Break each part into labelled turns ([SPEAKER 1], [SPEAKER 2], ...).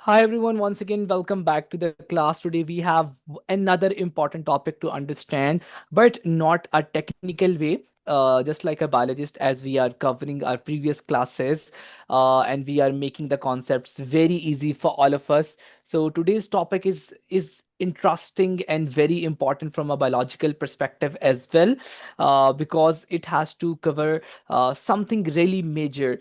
[SPEAKER 1] Hi everyone, once again, welcome back to the class. Today we have another important topic to understand, but not a technical way. Just like a biologist, as we are covering our previous classes, and we are making the concepts very easy for all of us. So today's topic is interesting and very important from a biological perspective as well, because it has to cover something really major,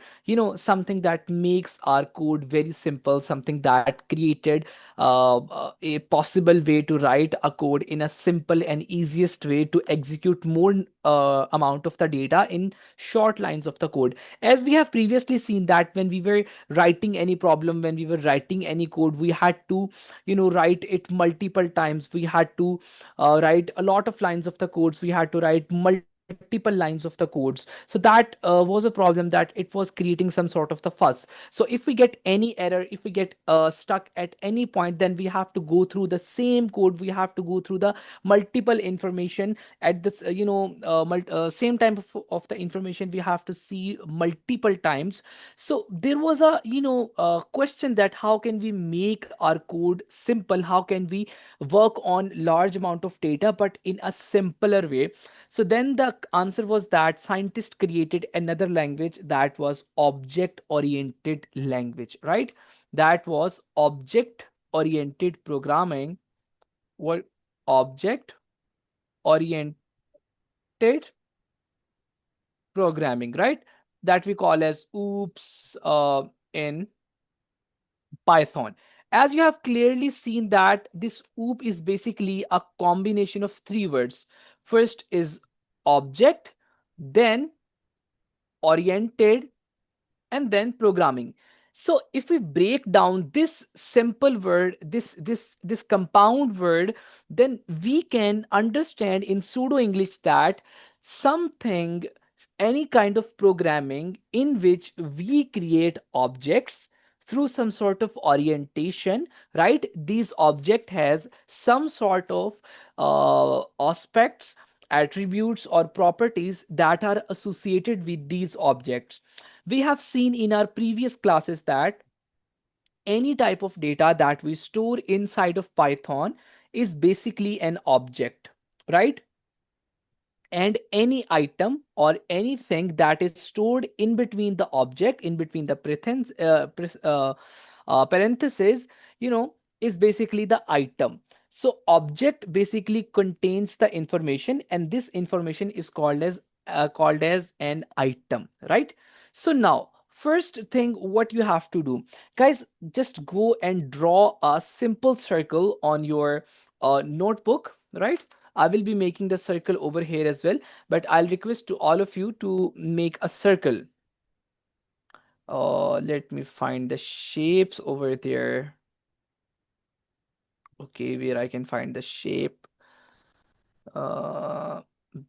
[SPEAKER 1] something that makes our code very simple, something that created a possible way to write a code in a simple and easiest way to execute more amount of the data in short lines of the code. As we have previously seen that when we were writing any problem, when we were writing any code, we had to write it multiple times. We had to write a lot of lines of the codes. We had to write multiple lines of the codes. So that was a problem, that it was creating some sort of the fuss. So if we get any error, if we get stuck at any point, then we have to go through the same code. We have to go through the multiple information at this same time of the information we have to see multiple times. So there was a question that how can we make our code simple, how can we work on large amount of data but in a simpler way. So then the answer was that scientists created another language, that was object oriented language, right? That was object oriented programming. What? Object oriented programming, right? That we call as oops in Python. As you have clearly seen that this OOP is basically a combination of three words. First is object, then oriented, and then programming. So if we break down this simple word, this compound word, then we can understand in pseudo English that something, any kind of programming in which we create objects through some sort of orientation, right? These object has some sort of aspects, attributes or properties that are associated with these objects. We have seen in our previous classes that any type of data that we store inside of Python is basically an object, right? And any item or anything that is stored in between the object, in between the parentheses, you know, is basically the item. So object basically contains the information, and this information is called as an item, right? So now, first thing what you have to do, guys, just go and draw a simple circle on your notebook, right? I will be making the circle over here as well, but I'll request to all of you to make a circle. Let me find the shapes over there. Okay, where I can find the shape. Uh,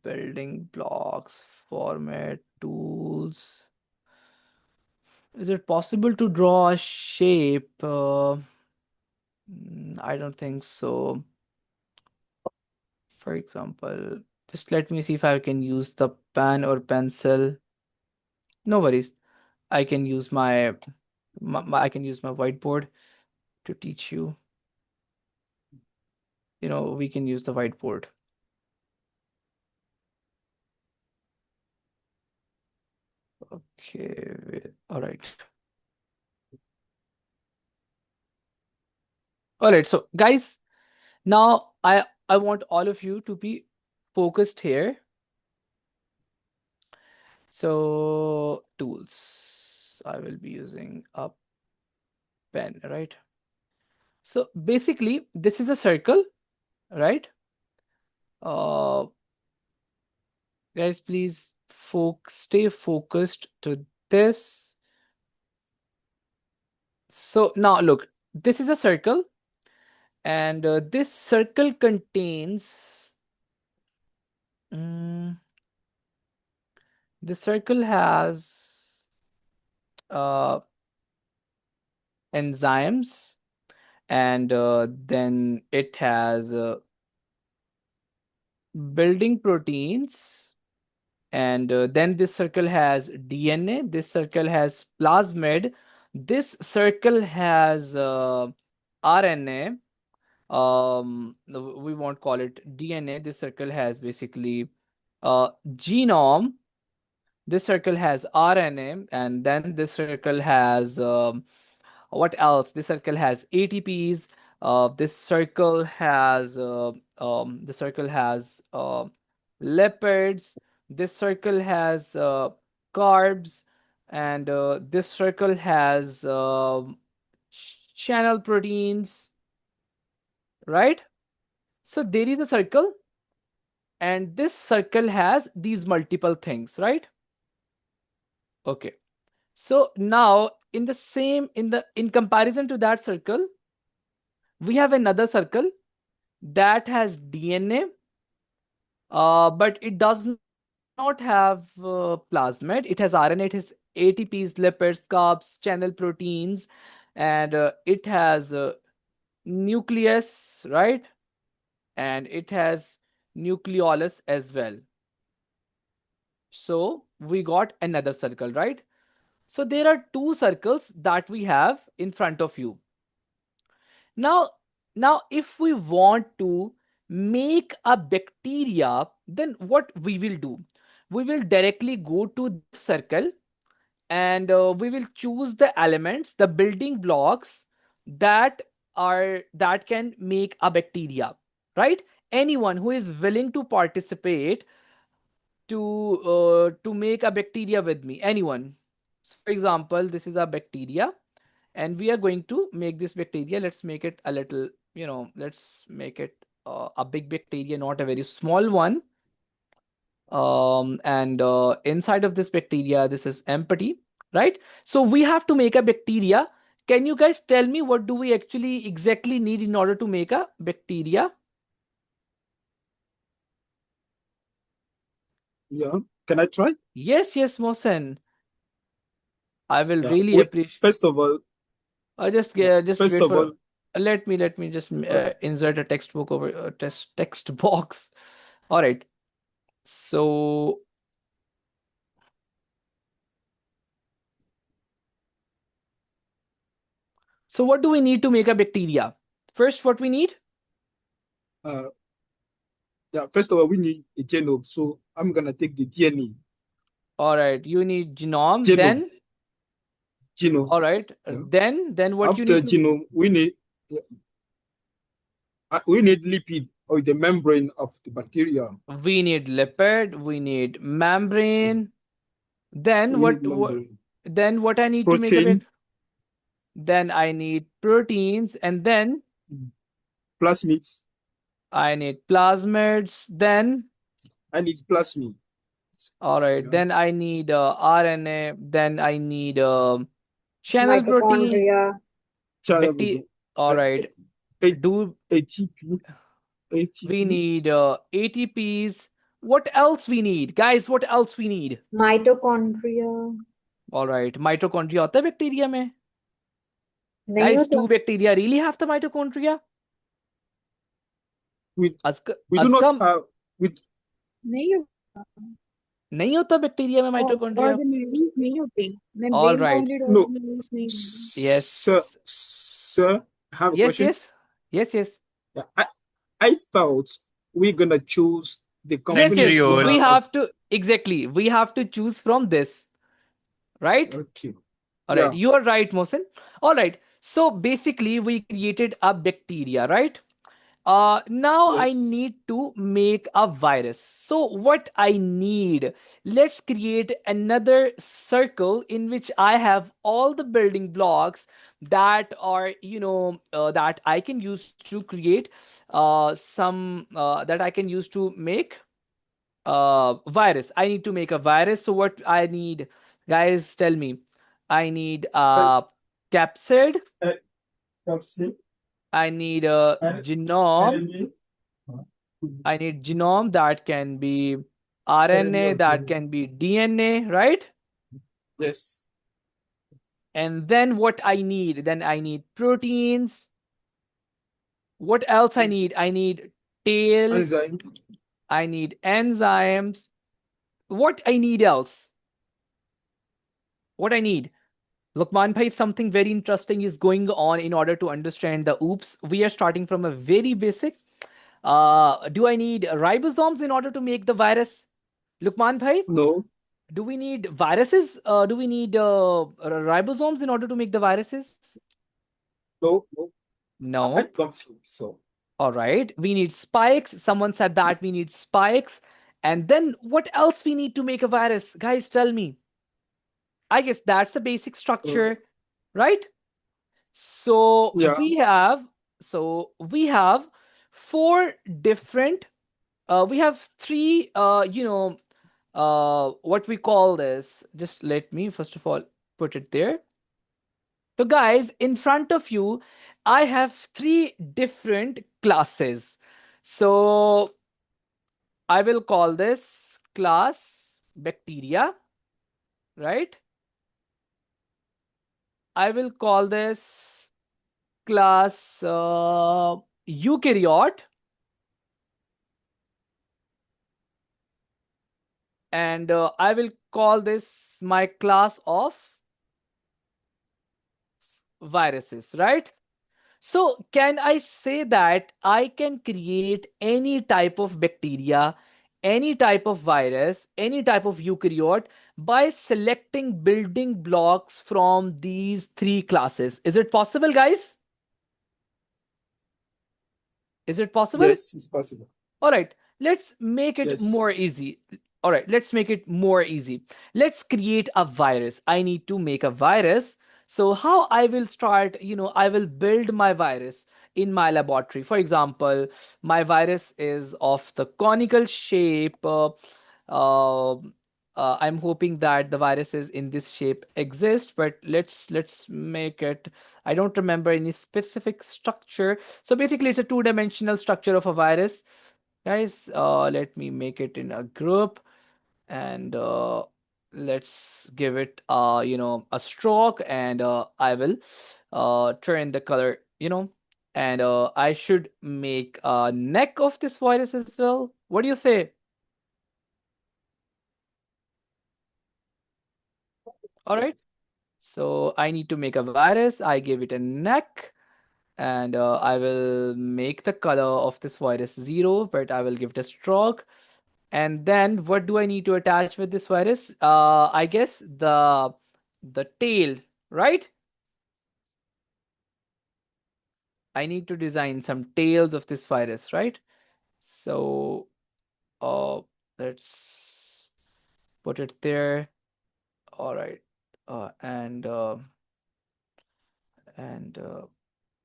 [SPEAKER 1] Building blocks, format, tools. Is it possible to draw a shape? I don't think so. For example, just let me see if I can use the pen or pencil. No worries. I can use I can use my whiteboard to teach you. We can use the whiteboard. Okay, all right. All right. So, guys, now I want all of you to be focused here. So, tools. I will be using a pen, right? So, basically, this is a circle, right? Uh, Guys, please stay focused to this. So now look, this is a circle, and this circle contains. Mm, the circle has uh, enzymes, and then it has building proteins, and then this circle has DNA. This circle has plasmid. This circle has RNA. We won't call it DNA. This circle has basically genome. This circle has RNA, and then this circle has what else? This circle has ATPs. This circle has lipids. This circle has carbs, and this circle has channel proteins, right? So there is a circle, and this circle has these multiple things, right? Okay. So now in comparison to that circle, we have another circle that has DNA, but it does not have plasmid. It has RNA, it has ATPs, lipids, carbs, channel proteins, and it has nucleus, right? And it has nucleolus as well. So we got another circle, right? So there are two circles that we have in front of you. Now, now if we want to make a bacteria, then what we will do? We will directly go to this circle, and we will choose the elements, the building blocks that that can make a bacteria, right? Anyone who is willing to participate to make a bacteria with me, anyone. So for example, this is a bacteria, and we are going to make this bacteria. Let's make it a little, let's make it a big bacteria, not a very small one. And inside of this bacteria, this is empty, right? So we have to make a bacteria. Can you guys tell me what do we actually exactly need in order to make a bacteria?
[SPEAKER 2] Yeah. Can I try?
[SPEAKER 1] Yes, yes, Mohsen. I will
[SPEAKER 2] Yeah.
[SPEAKER 1] really
[SPEAKER 2] We
[SPEAKER 1] appreciate.
[SPEAKER 2] first of all, yeah.
[SPEAKER 1] Just
[SPEAKER 2] First
[SPEAKER 1] wait
[SPEAKER 2] of
[SPEAKER 1] for.
[SPEAKER 2] all,
[SPEAKER 1] Let me just
[SPEAKER 2] okay.
[SPEAKER 1] insert a textbook over text box. All right. So what do we need to make a bacteria? First, what we need?
[SPEAKER 2] Uh, yeah. First of all, we need a genome. So I'm gonna take the DNA.
[SPEAKER 1] All right, you need genome.
[SPEAKER 2] Genome.
[SPEAKER 1] Then,
[SPEAKER 2] Genome.
[SPEAKER 1] all right,
[SPEAKER 2] Yeah.
[SPEAKER 1] then what you
[SPEAKER 2] After
[SPEAKER 1] need to?
[SPEAKER 2] genome, we need lipid or the membrane of the bacteria.
[SPEAKER 1] We need lipid. We need membrane.
[SPEAKER 2] We
[SPEAKER 1] Then
[SPEAKER 2] need
[SPEAKER 1] what?
[SPEAKER 2] membrane.
[SPEAKER 1] Then what I need to make a
[SPEAKER 2] Protein.
[SPEAKER 1] Then I need proteins, and then
[SPEAKER 2] Plasmids.
[SPEAKER 1] I need plasmids. Then,
[SPEAKER 2] I need plasmid.
[SPEAKER 1] all right,
[SPEAKER 2] Yeah.
[SPEAKER 1] then I need RNA. Then I need channel protein.
[SPEAKER 3] Mitochondria.
[SPEAKER 1] Bacteria. All
[SPEAKER 2] Uh,
[SPEAKER 1] right. Do
[SPEAKER 2] ATP.
[SPEAKER 1] we
[SPEAKER 2] ATP.
[SPEAKER 1] need ATPs? What else we need, guys? What else we need?
[SPEAKER 3] Mitochondria.
[SPEAKER 1] All right, mitochondria होता है bacteria में.
[SPEAKER 3] नहीं
[SPEAKER 1] Guys,
[SPEAKER 3] होता.
[SPEAKER 1] do bacteria really have the mitochondria?
[SPEAKER 2] We
[SPEAKER 1] Azka,
[SPEAKER 2] we do not
[SPEAKER 1] Azkam,
[SPEAKER 2] have we
[SPEAKER 3] नहीं होता.
[SPEAKER 1] नहीं होता bacteria में mitochondria.
[SPEAKER 3] ऑर्गेनेल्स नहीं होते. मैं
[SPEAKER 1] All
[SPEAKER 3] brain
[SPEAKER 1] right.
[SPEAKER 3] Bounded
[SPEAKER 2] no.
[SPEAKER 3] Organelles नहीं होती.
[SPEAKER 2] Sir,
[SPEAKER 1] Yes.
[SPEAKER 2] sir, I have a
[SPEAKER 1] Yes,
[SPEAKER 2] question.
[SPEAKER 1] yes. Yes, yes.
[SPEAKER 2] Yeah, I thought we're gonna choose the
[SPEAKER 1] Yes,
[SPEAKER 2] complete
[SPEAKER 1] yes.
[SPEAKER 2] flora
[SPEAKER 1] We
[SPEAKER 4] Ventriole.
[SPEAKER 2] of.
[SPEAKER 1] have to, exactly. We have to choose from this, right?
[SPEAKER 2] Okay.
[SPEAKER 1] All right.
[SPEAKER 2] Yeah.
[SPEAKER 1] You are right, Mohsen. All right. So basically, we created a bacteria, right? Now I
[SPEAKER 2] Yes.
[SPEAKER 1] need to make a virus. So what I need, let's create another circle in which I have all the building blocks that are, that I can use to create some that I can use to make virus. I need to make a virus. So what I need, guys, tell me. I need
[SPEAKER 2] Uh,
[SPEAKER 1] a capsid.
[SPEAKER 2] uh, Capsid,
[SPEAKER 1] I need a
[SPEAKER 2] RNA,
[SPEAKER 1] genome. I need genome that can be RNA, that
[SPEAKER 2] RNA.
[SPEAKER 1] can be DNA, right?
[SPEAKER 2] Yes.
[SPEAKER 1] And then what I need? Then I need proteins. What else I need? I need tail.
[SPEAKER 2] Enzyme.
[SPEAKER 1] I need enzymes. What I need else? What I need? Lukman bhai, something very interesting is going on in order to understand the oops. We are starting from a very basic. Do I need ribosomes in order to make the virus? Lukman bhai,
[SPEAKER 2] No,
[SPEAKER 1] do we need viruses? Do we need ribosomes in order to make the viruses?
[SPEAKER 2] no, no. I
[SPEAKER 1] No.
[SPEAKER 2] don't think so.
[SPEAKER 1] All right. We need spikes. Someone said that we need spikes. And then what else we need to make a virus? Guys, tell me. I guess that's the basic
[SPEAKER 2] Uh,
[SPEAKER 1] structure, right? So
[SPEAKER 2] yeah,
[SPEAKER 1] we have four different we have three what we call this. Just let me first of all put it there. So guys, in front of you, I have three different classes. So I will call this class bacteria, right? I will call this class eukaryote, and I will call this my class of viruses, right? So, can I say that I can create any type of bacteria, any type of virus, any type of eukaryote by selecting building blocks from these three classes? Is it possible, guys? Is it possible?
[SPEAKER 2] yes, it's possible.
[SPEAKER 1] All right, let's make it more
[SPEAKER 2] Yes.
[SPEAKER 1] easy. All right, let's make it more easy. Let's create a virus. I need to make a virus. So, how I will start, I will build my virus in my laboratory. For example, my virus is of the conical shape. Um I'm hoping that the viruses in this shape exist, but let's make it. I don't remember any specific structure. So basically, it's a two-dimensional structure of a virus. Guys, let me make it in a group, and let's give it a stroke, and I will turn the color, and I should make a neck of this virus as well. What do you say? All right. So I need to make a virus. I give it a neck, and I will make the color of this virus 0, but I will give it a stroke. And then what do I need to attach with this virus? I guess the tail, right? I need to design some tails of this virus, right? So uh let's put it there. All right. And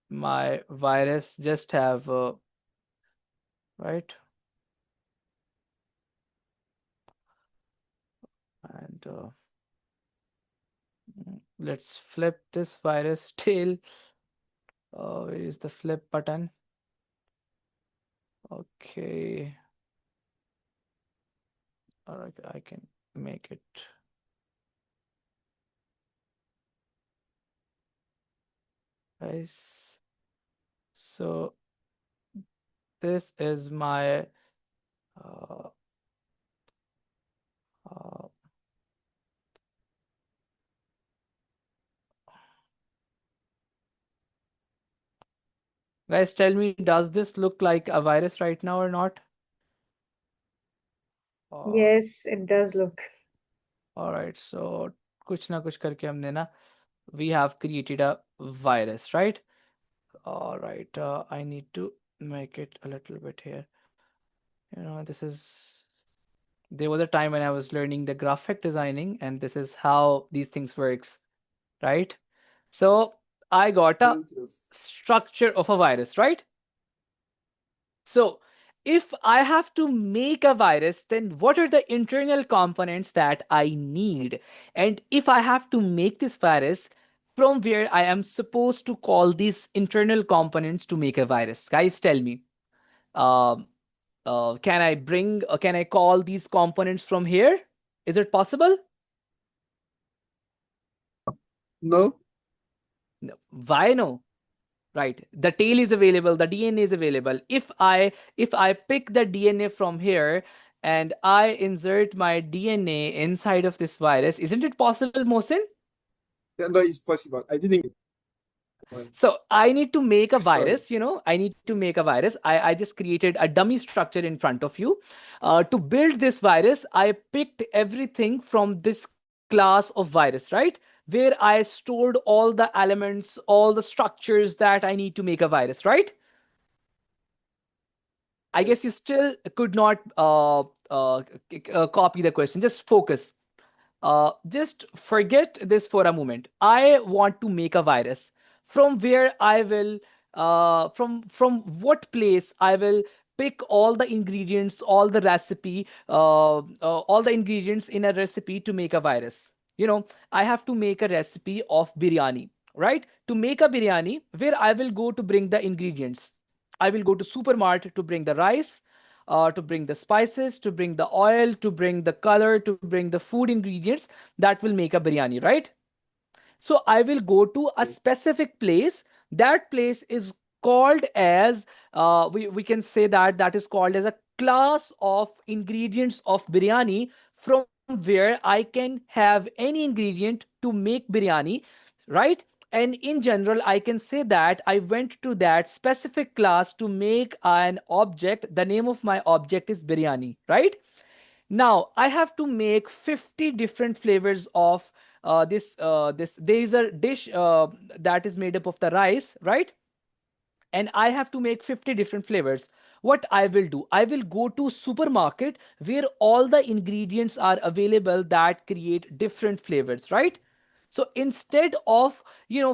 [SPEAKER 1] my virus just have right, and let's flip this virus tail. Where is the flip button? Okay. All right, I can make it. Guys, so this is my uh, uh, guys, tell me, does this look like a virus right now or not? uh,
[SPEAKER 3] Yes, it does look.
[SPEAKER 1] all right, so कुछ ना कुछ करके हमने ना we have created a virus, right? All right, I need to make it a little bit here. This is there was a time when I was learning the graphic designing, and this is how these things works, right? So I got a
[SPEAKER 2] Interesting.
[SPEAKER 1] structure of a virus, right? So if I have to make a virus, then what are the internal components that I need? And if I have to make this virus, from where I am supposed to call these internal components to make a virus? Guys, tell me. Um, can I call these components from here? Is it possible?
[SPEAKER 2] No,
[SPEAKER 1] No. Why no? Right. The tail is available, the DNA is available. If I pick the DNA from here and I insert my DNA inside of this virus, isn't it possible, Mohsin?
[SPEAKER 2] No, it's possible. I didn't.
[SPEAKER 1] So I need to make a
[SPEAKER 2] Sorry.
[SPEAKER 1] virus, I need to make a virus. I just created a dummy structure in front of you. To build this virus, I picked everything from this class of virus, right? Where I stored all the elements, all the structures that I need to make a virus, right? I guess you
[SPEAKER 2] Yes.
[SPEAKER 1] still could not copy the question. Just focus. Just forget this for a moment. I want to make a virus from where I will, from what place I will pick all the ingredients, all the ingredients in a recipe to make a virus. I have to make a recipe of biryani, right? To make a biryani, where I will go to bring the ingredients. I will go to supermarket to bring the rice, to bring the spices, to bring the oil, to bring the color, to bring the food ingredients that will make a biryani, right? So I will go to a
[SPEAKER 2] Okay.
[SPEAKER 1] specific place. That place is called as, we can say that that is called as a class of ingredients of biryani, from where I can have any ingredient to make biryani, right? And in general, I can say that I went to that specific class to make an object. The name of my object is biryani, right? Now I have to make 50 different flavors of this. There is a dish that is made up of the rice, right? And I have to make 50 different flavors. What I will do, I will go to supermarket where all the ingredients are available that create different flavors, right? So instead of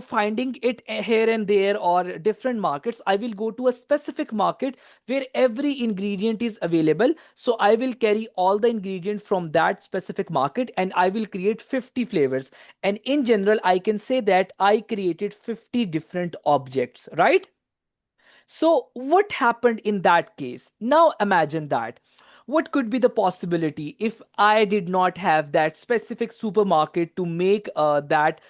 [SPEAKER 1] finding it here and there or different markets, I will go to a specific market where every ingredient is available. So I will carry all the ingredients from that specific market and I will create 50 flavors. And in general, I can say that I created 50 different objects, right? So, what happened in that case? Now, imagine that. What could be the possibility if I did not have that specific supermarket to make that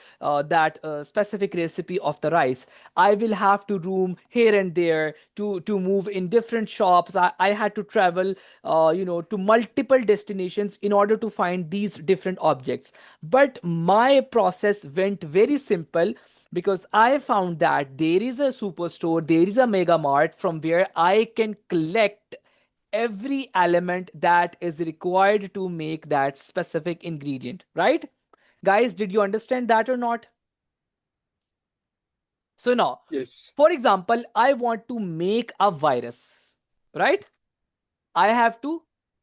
[SPEAKER 1] specific recipe of the rice? I will have to roam here and there to move in different shops. I had to travel, to multiple destinations in order to find these different objects. But my process went very simple because I found that there is a superstore, there is a mega mart from where I can collect every element that is required to make that specific ingredient, right? Guys, did you understand that or not? So now,
[SPEAKER 2] Yes.
[SPEAKER 1] for example, I want to make a virus, right? I have to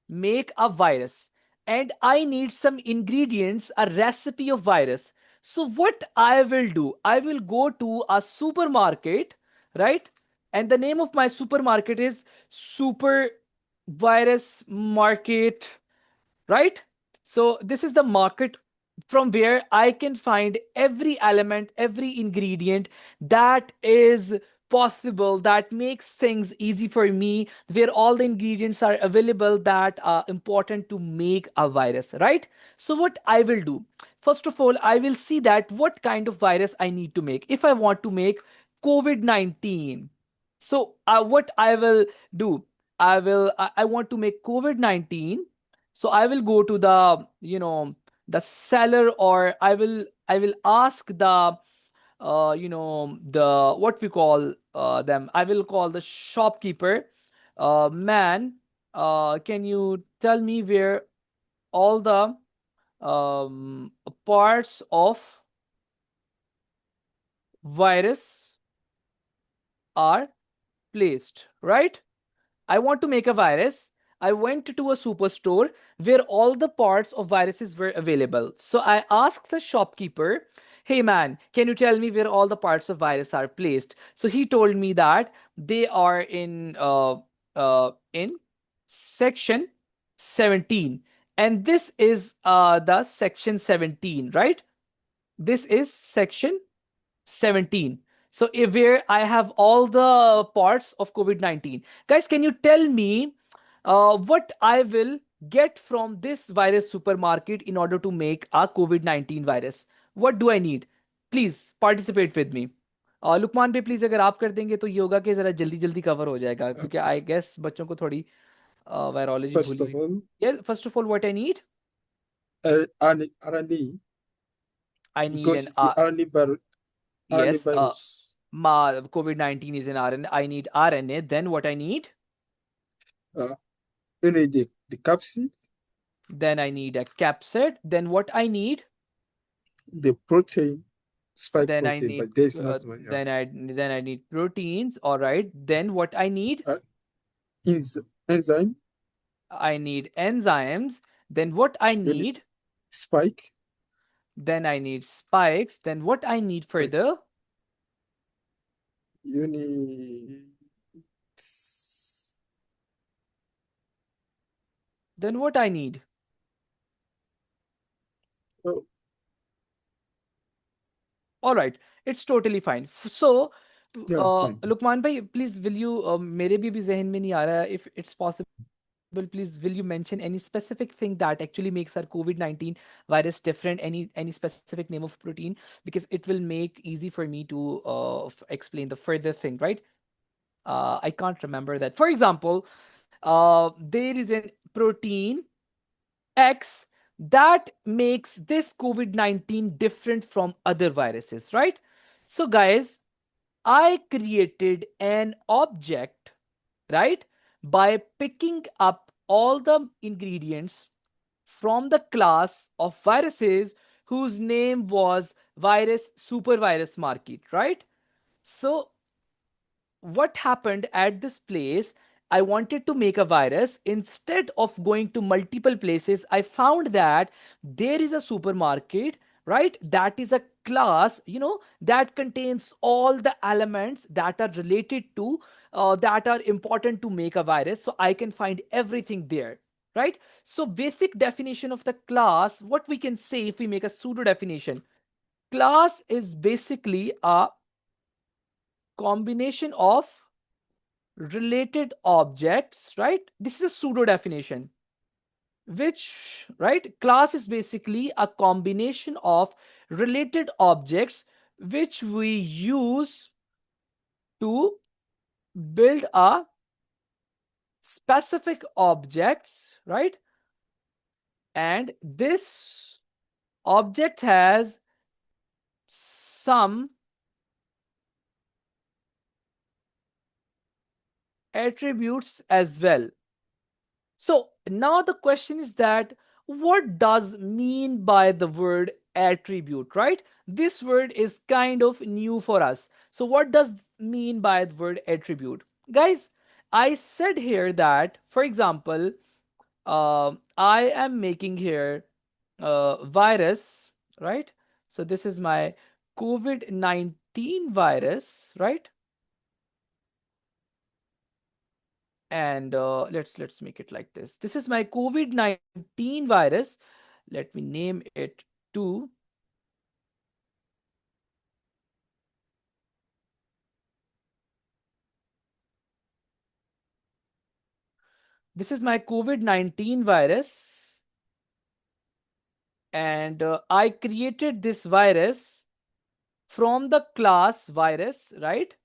[SPEAKER 1] make a virus and I need some ingredients, a recipe of virus. So, what I will do, I will go to a supermarket, right? And the name of my supermarket is Super Virus Market, right? So this is the market from where I can find every element, every ingredient that is possible, that makes things easy for me, where all the ingredients are available that are important to make a virus, right? So what I will do, first of all, I will see that what kind of virus I need to make. If I want to make COVID-19, so what I will do, I want to make COVID-19. So I will go to the seller, or I will ask the what we call them. I will call the shopkeeper. Man, can you tell me where all the parts of virus are placed, right? I want to make a virus. I went to a superstore where all the parts of viruses were available. So I asked the shopkeeper, "Hey man, can you tell me where all the parts of virus are placed?" So he told me that they are in section 17. And this is the section 17, right? This is section 17. So where I have all the parts of COVID-19. Guys, can you tell me what I will get from this virus supermarket in order to make a COVID-19 virus? What do I need? Please participate with me. Lukman पे please अगर आप कर देंगे तो योगा के जरा जल्दी जल्दी कवर हो जाएगा,
[SPEAKER 2] Uh,
[SPEAKER 1] क्योंकि आई गेस बच्चों को थोड़ी वायरोलॉजी
[SPEAKER 2] First
[SPEAKER 1] भूली
[SPEAKER 2] of
[SPEAKER 1] हुई।
[SPEAKER 2] all,
[SPEAKER 1] Yeah, first of all, what I need?
[SPEAKER 2] Arani,
[SPEAKER 1] I need
[SPEAKER 2] because
[SPEAKER 1] an
[SPEAKER 2] it's the RNA
[SPEAKER 1] yes,
[SPEAKER 2] virus.
[SPEAKER 1] ma COVID-19 is an RNA. I need RNA. Then what I need?
[SPEAKER 2] Uh, Any the capsid,
[SPEAKER 1] Then I need a capsid. Then what I need?
[SPEAKER 2] the protein, spike
[SPEAKER 1] Then I
[SPEAKER 2] protein,
[SPEAKER 1] need
[SPEAKER 2] but there's not one. Yeah.
[SPEAKER 1] then I need proteins. All right. Then what I need?
[SPEAKER 2] Uh, Enzyme,
[SPEAKER 1] I need enzymes. Then what I
[SPEAKER 2] you need
[SPEAKER 1] need?
[SPEAKER 2] spike,
[SPEAKER 1] Then I need spikes. Then what I need
[SPEAKER 2] spikes.
[SPEAKER 1] further?
[SPEAKER 2] You need
[SPEAKER 1] Then what I need?
[SPEAKER 2] oh,
[SPEAKER 1] All right. It's totally fine. So,
[SPEAKER 2] yeah, it's fine.
[SPEAKER 1] Lukman bhai, please will you मेरे भी ज़हन में नहीं आ रहा if it's possible, please will you mention any specific thing that actually makes our COVID-19 virus different, any specific name of protein, because it will make easy for me to explain the further thing, right? I can't remember that. For example, there is an protein X that makes this COVID 19 different from other viruses, right? So, guys, I created an object, right, by picking up all the ingredients from the class of viruses whose name was virus supervirus market, right? So what happened at this place, I wanted to make a virus. Instead of going to multiple places, I found that there is a supermarket, right, that is a class, that contains all the elements that are related to that are important to make a virus, so I can find everything there, right? So basic definition of the class, what we can say if we make a pseudo definition, class is basically a combination of related objects, right? This is a pseudo definition, which, right, class is basically a combination of related objects which we use to build a specific objects, right? And this object has some attributes as well. So now the question is that what does mean by the word attribute, right? This word is kind of new for us. So what does mean by the word attribute? Guys, I said here that, for example, I am making here virus, right? So this is my COVID-19 virus, right? And let's make it like this. This is my COVID-19 virus. Let me name it to this is my COVID-19 virus, and I created this virus from the class virus, right?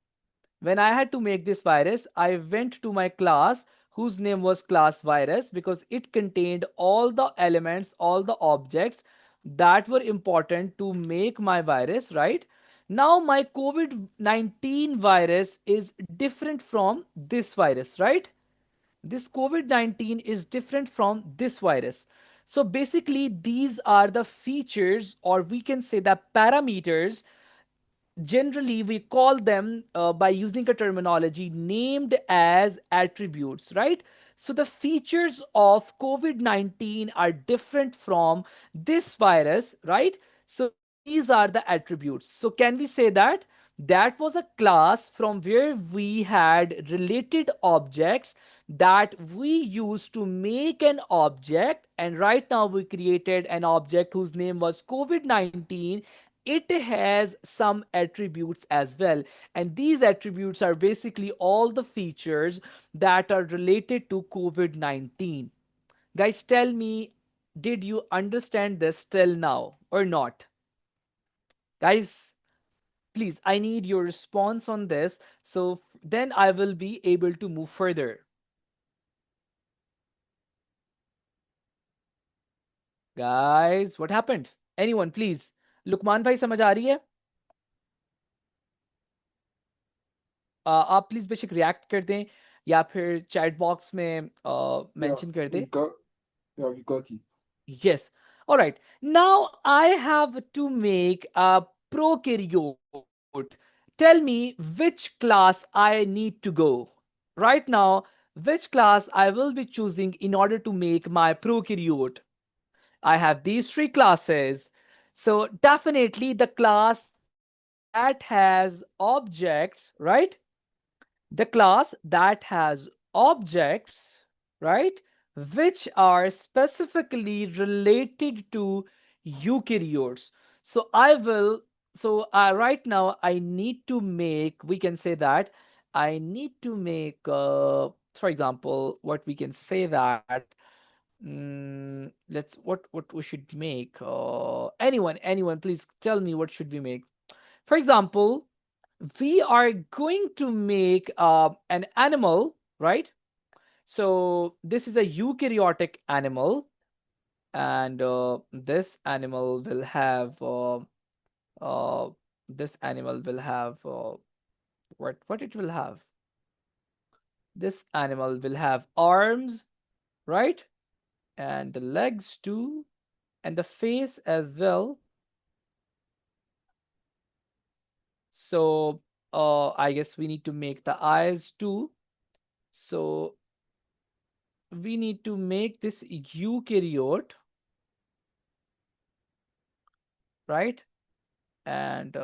[SPEAKER 1] When I had to make this virus, I went to my class whose name was class virus because it contained all the elements, all the objects that were important to make my virus, right? Now, my COVID 19 virus is different from this virus, right? This COVID 19 is different from this virus. So, basically, these are the features, or we can say the parameters. Generally we call them by using a terminology named as attributes, right? So the features of COVID-19 are different from this virus, right? So these are the attributes. So can we say that that was a class from where we had related objects that we used to make an object, and right now we created an object whose name was COVID-19. It has some attributes as well, and these attributes are basically all the features that are related to COVID-19. Guys, tell me, did you understand this till now or not? Guys, please, I need your response on this, so then I will be able to move further. Guys, what happened? Anyone, please. Lukman भाई समझ आ रही है? आप please बेशक react कर दें या फिर चैट बॉक्स में
[SPEAKER 2] Yeah,
[SPEAKER 1] मेंशन कर दें.
[SPEAKER 2] we got. Yeah, we got it.
[SPEAKER 1] Yes. All right. Now I have to make a prokaryote. Tell me which class I need to go. Right now, which class I will be choosing in order to make my prokaryote. I have these three classes. So definitely the class that has objects, right? The class that has objects, right, which are specifically related to eukaryotes. So I will, so right now I need to make, we can say that I need to make, for example, what we can say that, let's, what we should make, anyone, please tell me what should we make. For example, we are going to make an animal, right? So this is a eukaryotic animal, and this animal will have uh, this animal will have what it will have. This animal will have arms, right, and the legs too, and the face as well. So I guess we need to make the eyes too. So we need to make this eukaryote, right? And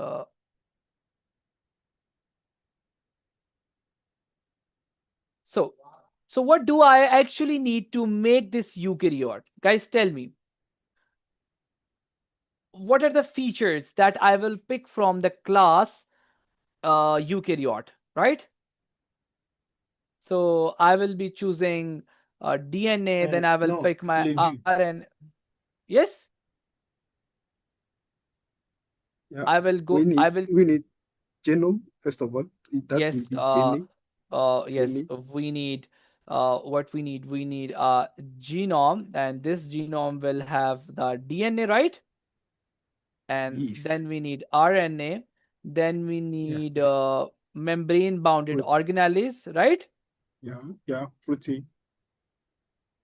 [SPEAKER 1] so so what do I actually need to make this eukaryote? Guys, tell me, what are the features that I will pick from the class eukaryote, right? So I will be choosing DNA, then I will
[SPEAKER 2] No,
[SPEAKER 1] pick my
[SPEAKER 2] Levi.
[SPEAKER 1] RNA. Yes,
[SPEAKER 2] Yeah,
[SPEAKER 1] I will go, I will.
[SPEAKER 2] we need genome first of all. That will
[SPEAKER 1] Yes,
[SPEAKER 2] be DNA.
[SPEAKER 1] yes,
[SPEAKER 2] DNA.
[SPEAKER 1] we need what we need genome, and this genome will have the DNA, right? And
[SPEAKER 2] Yeast.
[SPEAKER 1] then we need RNA, then we
[SPEAKER 2] Yeah,
[SPEAKER 1] need membrane bounded
[SPEAKER 2] protein.
[SPEAKER 1] organelles, right?
[SPEAKER 2] Yeah, protein.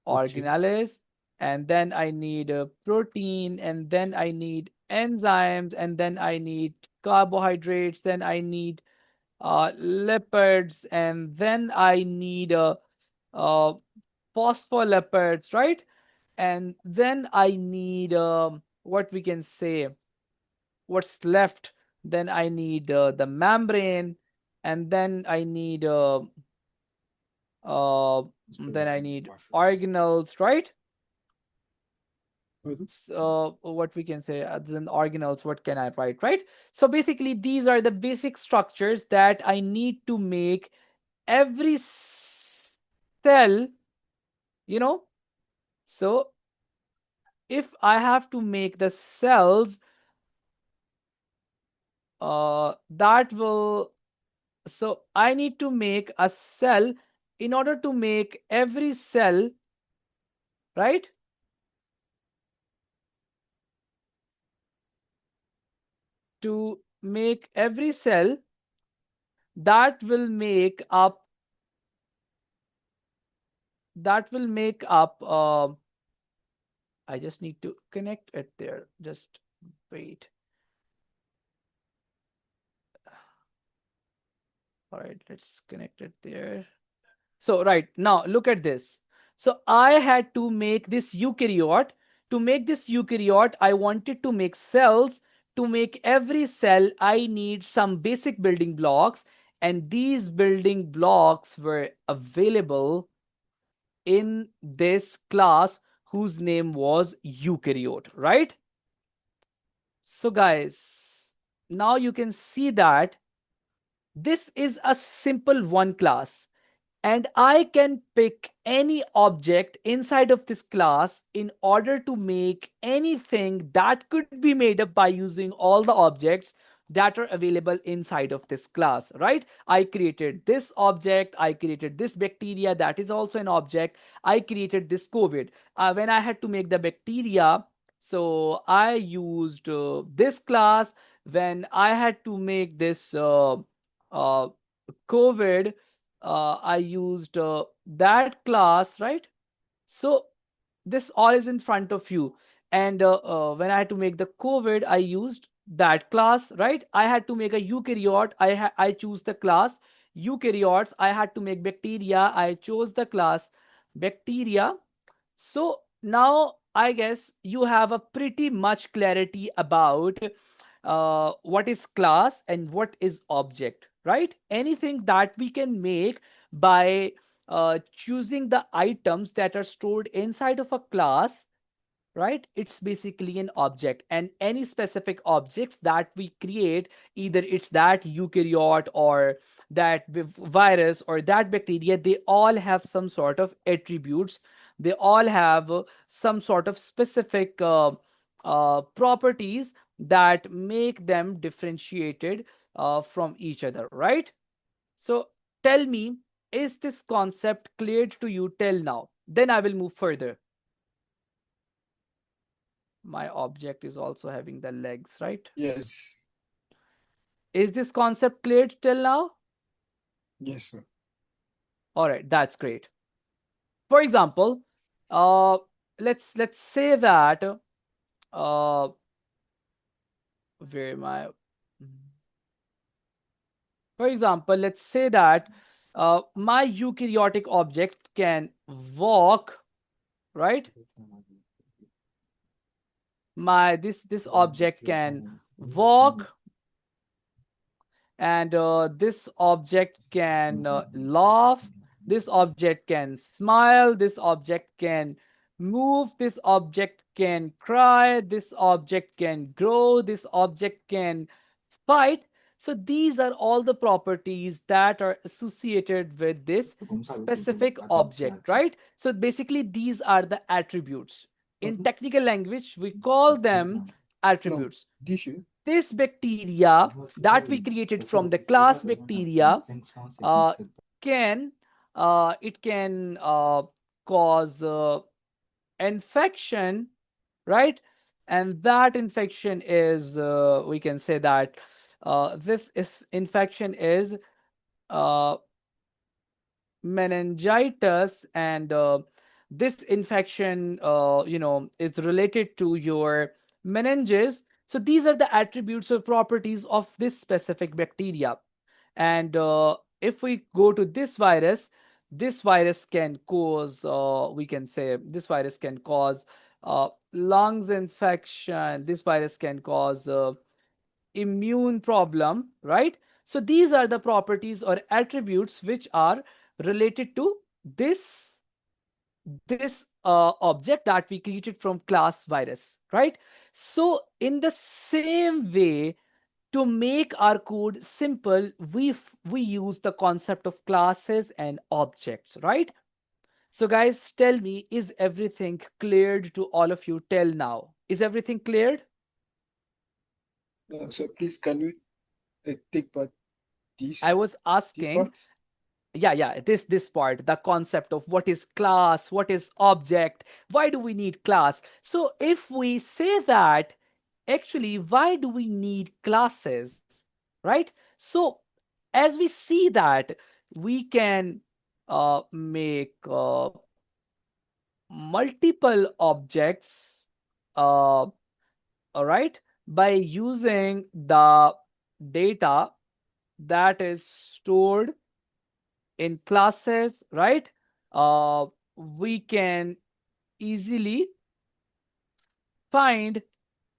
[SPEAKER 2] Protein.
[SPEAKER 1] Organelles, and then I need protein, and then I need enzymes, and then I need carbohydrates, then I need lipids, and then I need uh, phospholipids, right? And then I need what we can say, what's left. Then I need the membrane, and uh, then I need organelles, right?
[SPEAKER 2] Mhm.
[SPEAKER 1] So what we can say, then organelles, what can I write, right? So basically these are the basic structures that I need to make every cell, you know. So if I have to make the cells, that will, so I need to make a cell in order to make every cell, right? To make every cell, that will make up, that will make up I just need to connect it there. Just wait. All right, let's connect it there. So, right now, look at this. So, I had to make this eukaryote. To make this eukaryote, I wanted to make cells. To make every cell, I need some basic building blocks. And these building blocks were available in this class whose name was eukaryote, right? So, guys, now you can see that this is a simple one class, and I can pick any object inside of this class in order to make anything that could be made up by using all the objects that are available inside of this class, right? I created this object, I created this bacteria, that is also an object. I created this COVID. When I had to make the bacteria, So I used this class when I had to make this uh, COVID. I used that class, right? So this all is in front of you. And when I had to make the COVID, I used that class, right? I had to make a eukaryote. I choose the class eukaryotes. I had to make bacteria. I chose the class bacteria. So now I guess you have a pretty much clarity about what is class and what is object, right? Anything that we can make by choosing the items that are stored inside of a class, right? It's basically an object, and any specific objects that we create, either it's that eukaryote or that virus or that bacteria, they all have some sort of attributes. They all have some sort of specific properties that make them differentiated from each other, right? So tell me, is this concept clear to you till now? Then I will move further. My object is also having the legs, right?
[SPEAKER 2] Yes.
[SPEAKER 1] Is this concept clear till now?
[SPEAKER 2] Yes, sir.
[SPEAKER 1] All right, that's great. For example, uh, let's say that uh, where am I? For example, let's say that my eukaryotic object can walk, right? My this object can walk, and this object can laugh, this object can smile, this object can move, this object can cry, this object can grow, this object can fight. So these are all the properties that are associated with this specific object, right? So basically these are the attributes. In technical language we call them
[SPEAKER 2] No,
[SPEAKER 1] attributes.
[SPEAKER 2] this is
[SPEAKER 1] This bacteria that we created from the class bacteria uh, can it can cause infection, right? And that infection is we can say that infection is uh, meningitis, and this infection is related to your meninges. So these are the attributes or properties of this specific bacteria. And if we go to this virus can cause we can say this virus can cause lungs infection, this virus can cause immune problem, right? So these are the properties or attributes which are related to this object that we created from class virus, right? So in the same way, to make our code simple, we use the concept of classes and objects, right? So guys, tell me, is everything cleared to all of you till now? Is everything cleared?
[SPEAKER 2] so please can you take back
[SPEAKER 1] I
[SPEAKER 2] this
[SPEAKER 1] was
[SPEAKER 2] this
[SPEAKER 1] asking,
[SPEAKER 2] part?
[SPEAKER 1] yeah, this part, the concept of what is class, what is object, why do we need class? So if we say that, actually, why do we need classes, right? So as we see that we can make multiple objects, all right, by using the data that is stored in classes, right? We can easily find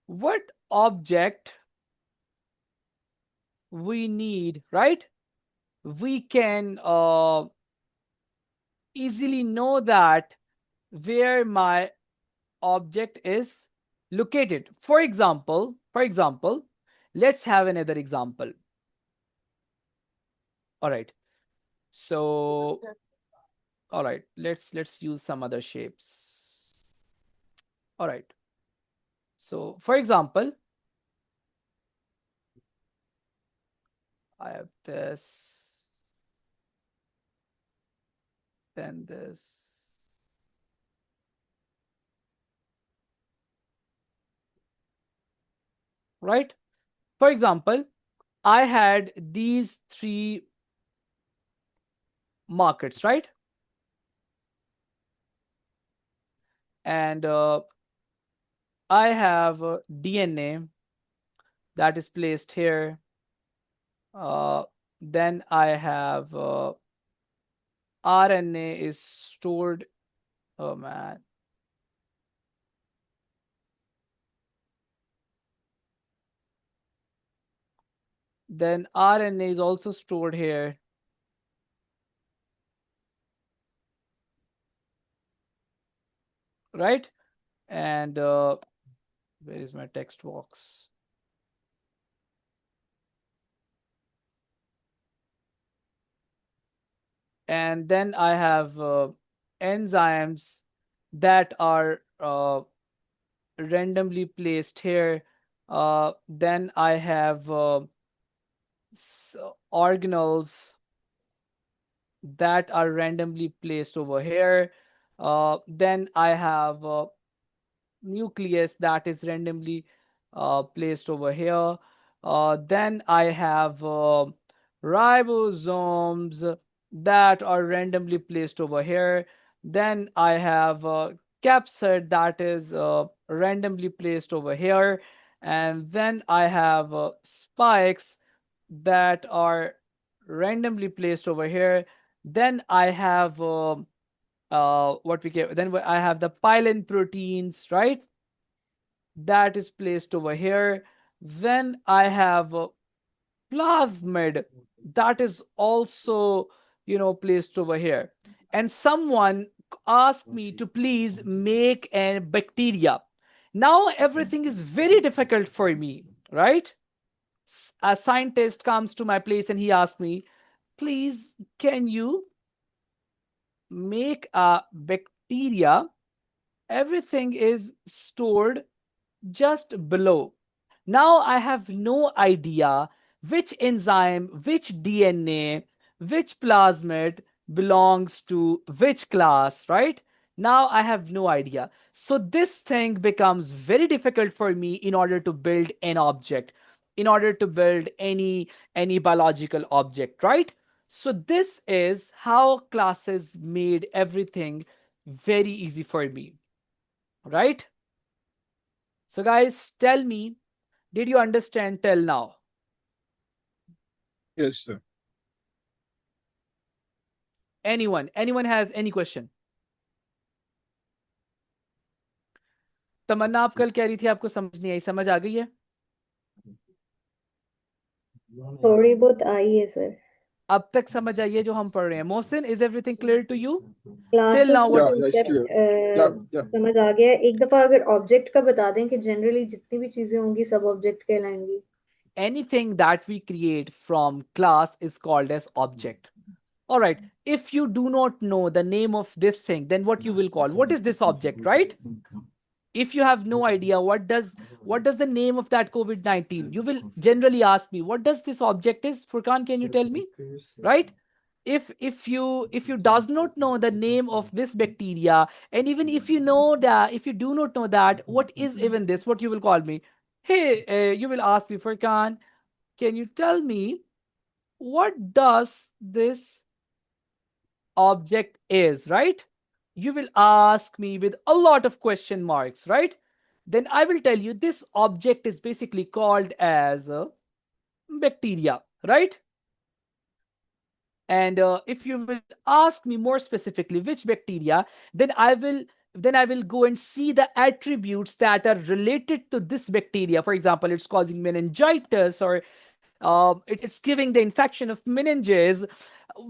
[SPEAKER 1] what object we need, right? We can easily know that where my object is located. For example, let's have another example. All right. So, all right, let's use some other shapes. All right. So, for example, I have this, then this. right? For example, I had these three markets, right? And I have DNA that is placed here. Uh, then I have RNA is stored. Oh man. Then RNA is also stored here, right? And where is my text box? And then I have enzymes that are randomly placed here. Then I have organelles that are randomly placed over here. Then I have nucleus that is randomly placed over here. Then I have ribosomes that are randomly placed over here. Then I have capsid that is randomly placed over here. And then I have spikes that are randomly placed over here. Then I have what we get. Then I have the pylon proteins, right? That is placed over here. Then I have plasmid that is also, placed over here. And someone asked me to please make a bacteria. Now everything is very difficult for me, right? A scientist comes to my place and he asked me, please, can you make a bacteria? Everything is stored just below. Now I have no idea which enzyme, which DNA, which plasmid belongs to which class, right? Now I have no idea. So this thing becomes very difficult for me in order to build an object, in order to build any biological object, right? So this is how classes made everything very easy for me, right? So guys, tell me, did you understand till now?
[SPEAKER 2] Yes, sir.
[SPEAKER 1] Anyone has any question? तमन्ना, आप कल कह रही थी आपको समझ नहीं आई, समझ आ गई है?
[SPEAKER 4] थोड़ी बहुत आई है सर।
[SPEAKER 1] अब तक समझ आई है जो हम पढ़ रहे हैं? Mohsin, is everything clear to you? Till
[SPEAKER 4] classes
[SPEAKER 1] now,
[SPEAKER 4] का
[SPEAKER 1] what?
[SPEAKER 2] Yeah, it's clear. Yeah.
[SPEAKER 4] समझ आ गया है। एक दफा अगर ऑब्जेक्ट का बता दें कि जनरली जितनी भी चीजें होंगी सब object कहलाएंगी।
[SPEAKER 1] Anything that we create from class is called as object. All right. If you do not know the name of this thing, then what you will call? What is this object, right? If you have no idea what does the name of that COVID-19, you will generally ask me, what does this object is? Furqan, can you tell me? Right? If you does not know the name of this bacteria, and even if you know that, if you do not know that what is even this, what you will call me? Hey, you will ask me, Furqan, can you tell me what does this object is, right? You will ask me with a lot of question marks, right? Then I will tell you this object is basically called as a bacteria, right? And if you will ask me more specifically which bacteria, then I will go and see the attributes that are related to this bacteria. For example, it's causing meningitis, or it's giving the infection of meninges.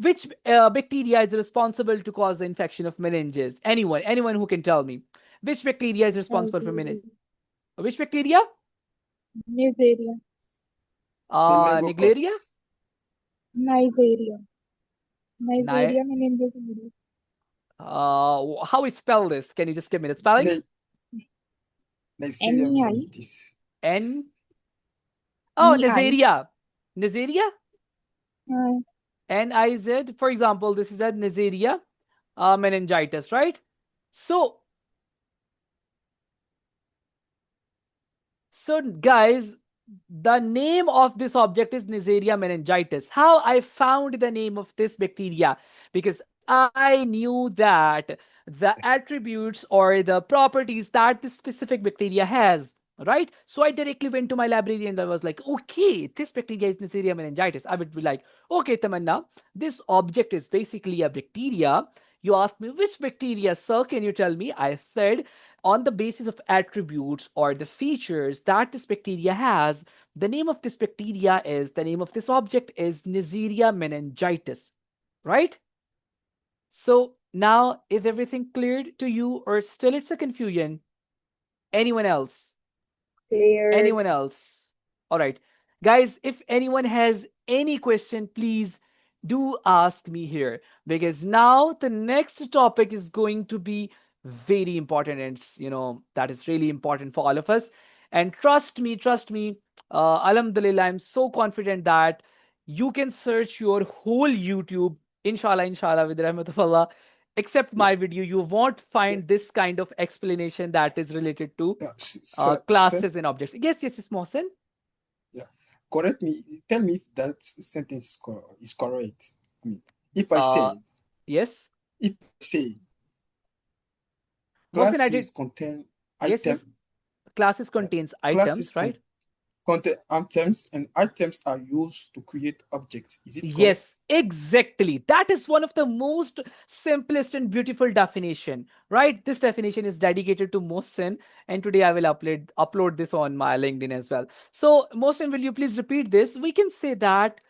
[SPEAKER 1] Which bacteria is responsible to cause the infection of meninges? Anyone who can tell me which bacteria is responsible for meninges? Which bacteria?
[SPEAKER 3] Nigeria.
[SPEAKER 1] Nigleria?
[SPEAKER 2] Meningococcus.
[SPEAKER 3] Nigeria.
[SPEAKER 1] Ni-
[SPEAKER 3] Nigeria meningitis.
[SPEAKER 1] how we spell this? Can you just give me the spelling?
[SPEAKER 2] Neisseria
[SPEAKER 3] NEI.
[SPEAKER 2] meningitis.
[SPEAKER 1] N. Oh,
[SPEAKER 3] NEI.
[SPEAKER 1] Neisseria. Neisseria?
[SPEAKER 3] Uh,
[SPEAKER 1] NIZ. For example, this is a Neisseria meningitis, right? So guys, The name of this object is Neisseria meningitis. How I found the name of this bacteria? Because I knew that the attributes or the properties that this specific bacteria has. Right? So I directly went to my library and I was like, okay, this bacteria is Neisseria meningitis. I would be like, okay, Tamanna, this object is basically a bacteria. You asked me, which bacteria, sir? Can you tell me? I said, on the basis of attributes or the features that this bacteria has, the name of this bacteria is, the name of this object is Neisseria meningitis, right? So now, is everything cleared to you or still it's a confusion? Anyone else?
[SPEAKER 4] Cleared.
[SPEAKER 1] Anyone else? All right. Guys, if anyone has any question, please do ask me here because now the next topic is going to be very important and that is really important for all of us. And trust me, Alhamdulillah, I'm so confident that you can search your whole YouTube, inshallah, with rahmat of Allah, except
[SPEAKER 2] Yeah,
[SPEAKER 1] my video. You won't
[SPEAKER 2] yeah,
[SPEAKER 1] find this kind of explanation that is related to
[SPEAKER 2] yeah. Sir,
[SPEAKER 1] classes and objects. Yes, Mohsen.
[SPEAKER 2] yeah. Correct me. Tell me if that sentence is correct. I mean, if I
[SPEAKER 1] Uh,
[SPEAKER 2] say,
[SPEAKER 1] yes,
[SPEAKER 2] if I say
[SPEAKER 1] Mohsen, I
[SPEAKER 2] classes
[SPEAKER 1] did.
[SPEAKER 2] contain
[SPEAKER 1] Yes.
[SPEAKER 2] item,
[SPEAKER 1] Classes
[SPEAKER 2] uh,
[SPEAKER 1] contains
[SPEAKER 2] classes
[SPEAKER 1] items, right?
[SPEAKER 2] contain items, and items are used to create objects. Is it correct?
[SPEAKER 1] Yes, exactly. That is one of the most simplest and beautiful definition, right? This definition is dedicated to Mohsen, and today I will upload this on my LinkedIn as well. So, Mohsen, will you please repeat this? We can say that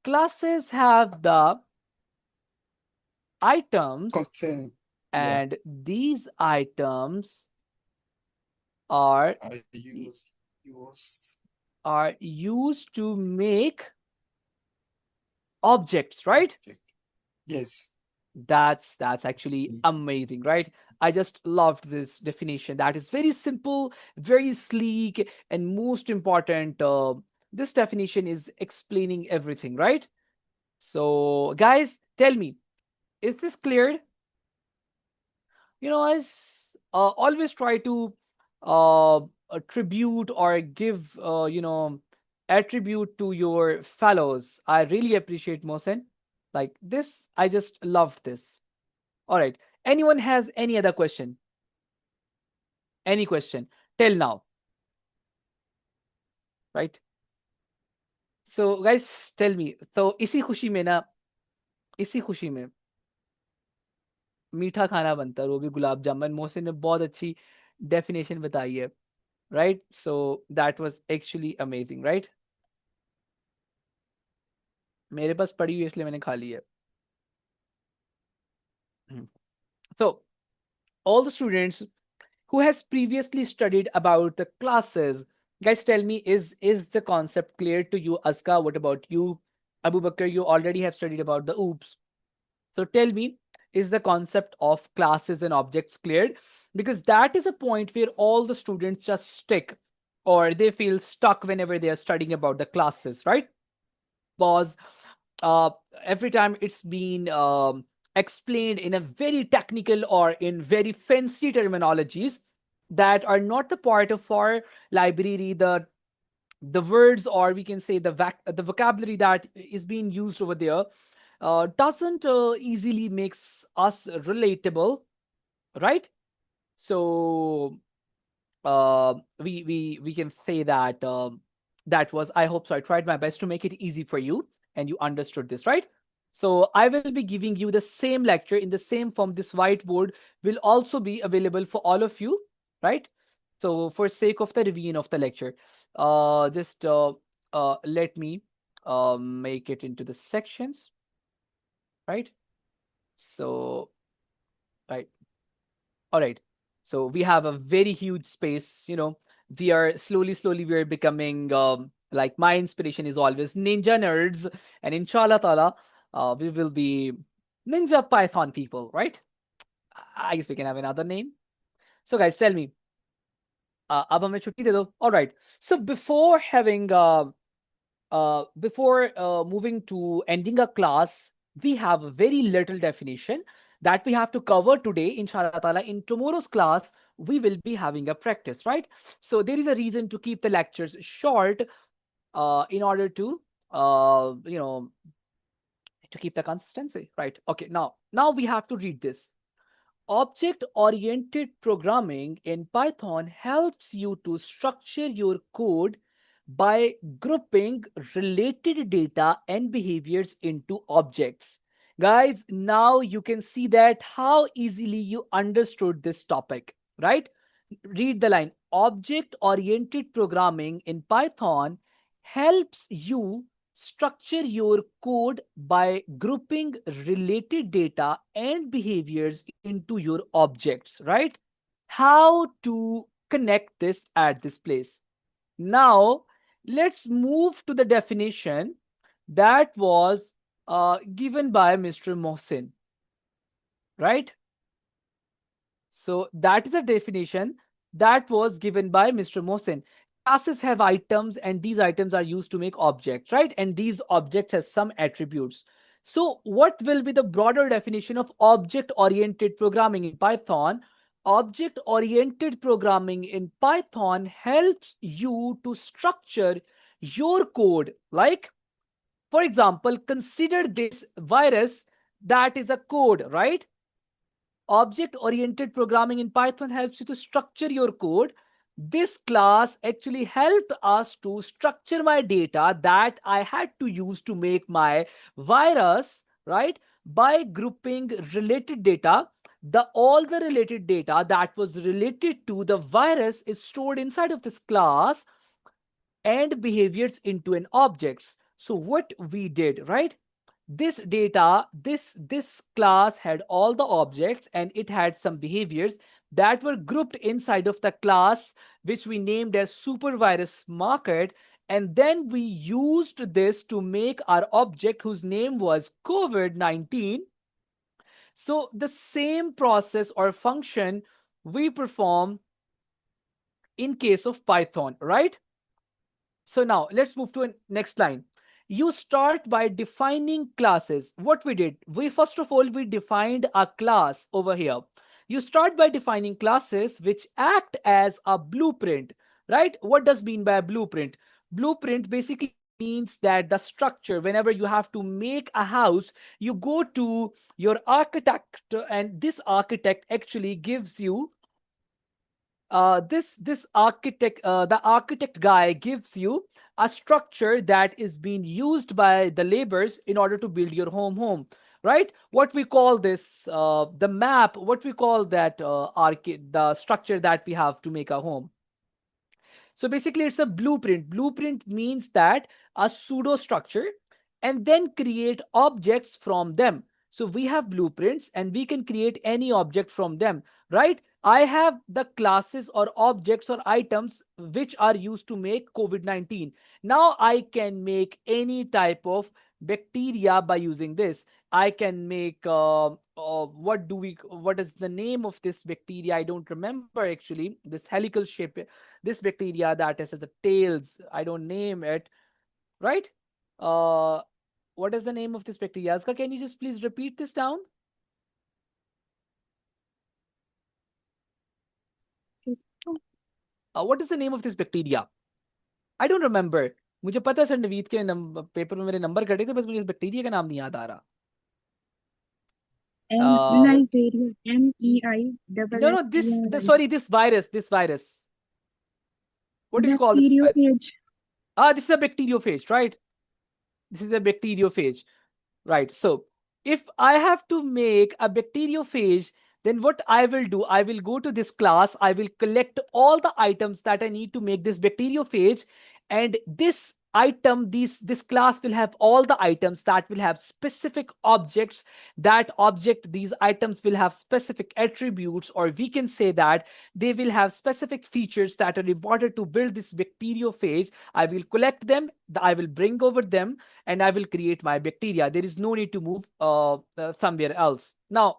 [SPEAKER 1] classes have the items,
[SPEAKER 2] Contain, yeah,
[SPEAKER 1] and these items are
[SPEAKER 2] are used
[SPEAKER 1] are used to make objects, right?
[SPEAKER 2] object. Yes.
[SPEAKER 1] That's actually
[SPEAKER 2] Mm.
[SPEAKER 1] amazing, right? I just loved this definition. That is very simple, very sleek, and most important, this definition is explaining everything, right? So, guys, tell me, is this clear? I always try to attribute or give attribute to your fellows. I really appreciate Mohsen. Like this, I just loved this. All right. Anyone has any other question? Any question till now, right? So guys, tell me. तो इसी खुशी में मीठा खाना बनता है, वो भी गुलाब जामुन। मोहसिन ने बहुत अच्छी डेफिनेशन बताई है, right? So that was actually amazing, right? मेरे पास पड़ी हुई है इसलिए मैंने खा ली है. So all the students who has previously studied about the classes, guys, tell me, is the concept clear to you? Aska, what about you? Abu Bakr, you already have studied about the oops. So tell me, is the concept of classes and objects cleared? Because that is a point where all the students just stick or they feel stuck whenever they are studying about the classes, right? Because uh, every time it's been explained in a very technical or in very fancy terminologies that are not the part of our library, the words, or we can say the vocabulary that is being used over there doesn't easily makes us relatable, right? So we can say that that was, I hope so, I tried my best to make it easy for you and you understood this, right? So I will be giving you the same lecture in the same form. This whiteboard will also be available for all of you, right? So for sake of the revision of the lecture, just let me make it into the sections, right? So right. All right. So we have a very huge space. We are slowly, we are becoming like my inspiration is always ninja nerds, and inshallah ta'ala, we will be ninja Python people, right? I guess we can have another name. So guys, tell me, अब हमें छुट्टी दे दो. All right. So before moving to ending a class, we have a very little definition that we have to cover today, inshallah ta'ala. In tomorrow's class, we will be having a practice, right? So there is a reason to keep the lectures short, in order to, you know, to keep the consistency, right? Okay, now we have to read this. Object oriented programming in Python helps you to structure your code by grouping related data and behaviors into objects. Guys, now you can see that how easily you understood this topic, right? Read the line. Object oriented programming in Python helps you structure your code by grouping related data and behaviors into your objects, right? How to connect this at this place? Now, let's move to the definition that was given by Mr. Mohsin, right? So that is a definition that was given by Mr. Mohsen. Classes have items and these items are used to make objects, right? And these objects has some attributes. So what will be the broader definition of object-oriented programming in Python? Object-oriented programming in Python helps you to structure your code. Like, for example, consider this virus that is a code, right? Object-oriented programming in Python helps you to structure your code. This class actually helped us to structure my data that I had to use to make my virus, right? By grouping related data. All the related data that was related to the virus is stored inside of this class and behaviors into an objects. So what we did, right? This data, this class had all the objects and it had some behaviors that were grouped inside of the class, which we named as supervirus market. And then we used this to make our object whose name was COVID-19. So the same process or function we perform in case of Python, right? So now let's move to a next line. You start by defining classes. What we did, we first of all, we defined a class over here. You start by defining classes which act as a blueprint, right? What does mean by a blueprint? Blueprint basically means that the structure, whenever you have to make a house, you go to your architect, and this architect actually gives you this architect, the architect guy gives you a structure that is being used by the laborers in order to build your home, right? What we call this, the map, what we call that, the structure that we have to make a home. So basically, it's a blueprint. Blueprint means that a pseudo structure and then create objects from them. So we have blueprints and we can create any object from them, right? I have the classes or objects or items which are used to make COVID-19. Now I can make any type of bacteria by using this. I can make, what is the name of this bacteria? I don't remember actually. This helical shape, this bacteria that has the tails, I don't name it, right? uh what is the name of this bacteria? Aska, can you just please repeat this down? What is the name of this bacteria? I don't remember. मुझे पता है sir, Naveed के paper में मेरे number कटे थे, बस मुझे इस बैक्टीरिया का नाम नहीं याद आ रहा.
[SPEAKER 3] Neisseria.
[SPEAKER 1] No, this
[SPEAKER 3] Neisseria.
[SPEAKER 1] sorry, this virus. What do we call this virus?
[SPEAKER 3] Bacteriophage.
[SPEAKER 1] This is a bacteriophage, right? This is a bacteriophage, right? So if I have to make a bacteriophage, then what I will do, I will go to this class, I will collect all the items that I need to make this bacteriophage, and this item, this class will have all the items that will have specific objects. That object, these items will have specific attributes, or we can say that they will have specific features that are important to build this bacteriophage. I will collect them, I will bring over them, and I will create my bacteria. There is no need to move somewhere else. Now,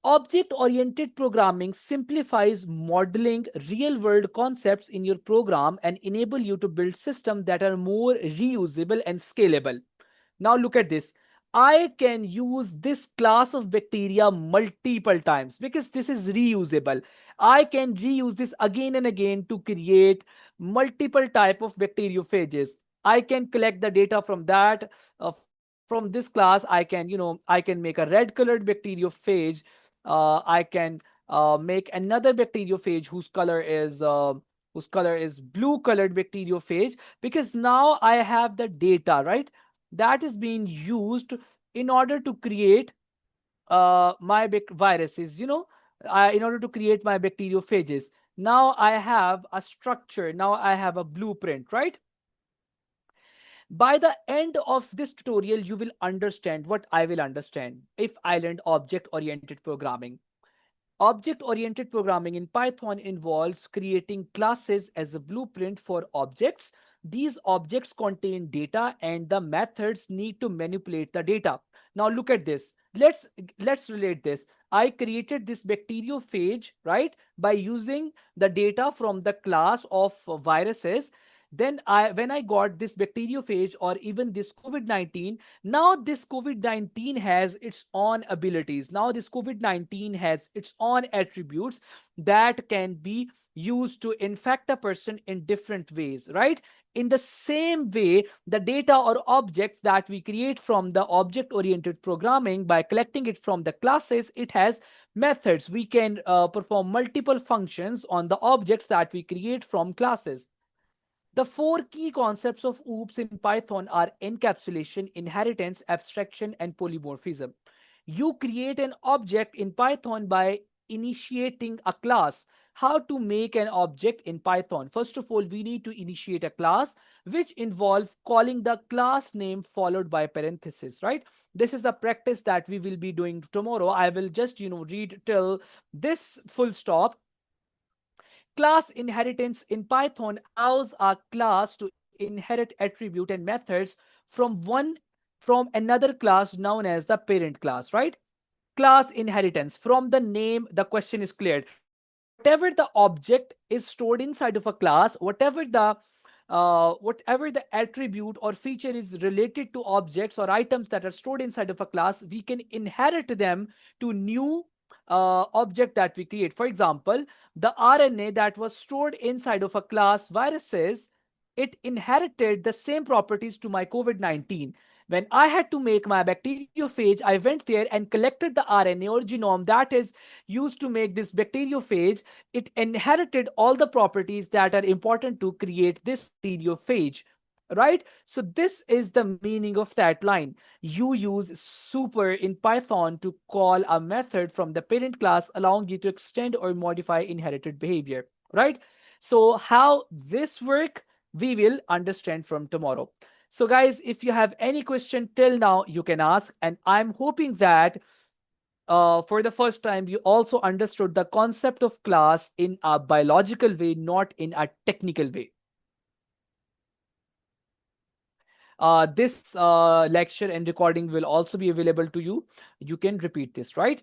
[SPEAKER 1] object-oriented programming simplifies modeling real-world concepts in your program and enable you to build systems that are more reusable and scalable. Now look at this. I can use this class of bacteria multiple times because this is reusable. I can reuse this again and again to create multiple type of bacteriophages. I can collect the data from that, from this class. I can make a red colored bacteriophage. I can make another bacteriophage whose color is blue colored bacteriophage, because now I have the data, right? That is being used in order to create my viruses, in order to create my bacteriophages. Now I have a structure, now I have a blueprint, right? By the end of this tutorial, you will understand what I will understand if I learned object oriented programming. Object-oriented programming in Python involves creating classes as a blueprint for objects. These objects contain data and the methods need to manipulate the data. Now look at this. Let's relate this. I created this bacteriophage, right, by using the data from the class of viruses. Then when I got this bacteriophage or even this COVID-19, now this COVID-19 has its own abilities. Now this COVID-19 has its own attributes that can be used to infect a person in different ways, right? In the same way, the data or objects that we create from the object oriented programming, by collecting it from the classes, it has methods. We can perform multiple functions on the objects that we create from classes. The four key concepts of OOPS in Python are encapsulation, inheritance, abstraction, and polymorphism. You create an object in Python by initiating a class. How to make an object in Python? First of all, we need to initiate a class, which involve calling the class name followed by parenthesis, right? This is the practice that we will be doing tomorrow. I will just, read till this full stop. Class inheritance in Python allows a class to inherit attribute and methods from another class known as the parent class, right? Class inheritance. From the name, the question is cleared. Whatever the object is stored inside of a class, whatever the attribute or feature is related to objects or items that are stored inside of a class, we can inherit them to new object that we create. For example, the RNA that was stored inside of a class viruses, it inherited the same properties to my COVID-19. When I had to make my bacteriophage, I went there and collected the RNA or genome that is used to make this bacteriophage. It inherited all the properties that are important to create this bacteriophage, right? So this is the meaning of that line. You use super in Python to call a method from the parent class, allowing you to extend or modify inherited behavior, right? So how this work, we will understand from tomorrow. So guys, if you have any question till now, you can ask, and I'm hoping that for the first time, you also understood the concept of class in a biological way, not in a technical way. This lecture and recording will also be available to you. You can repeat this, right?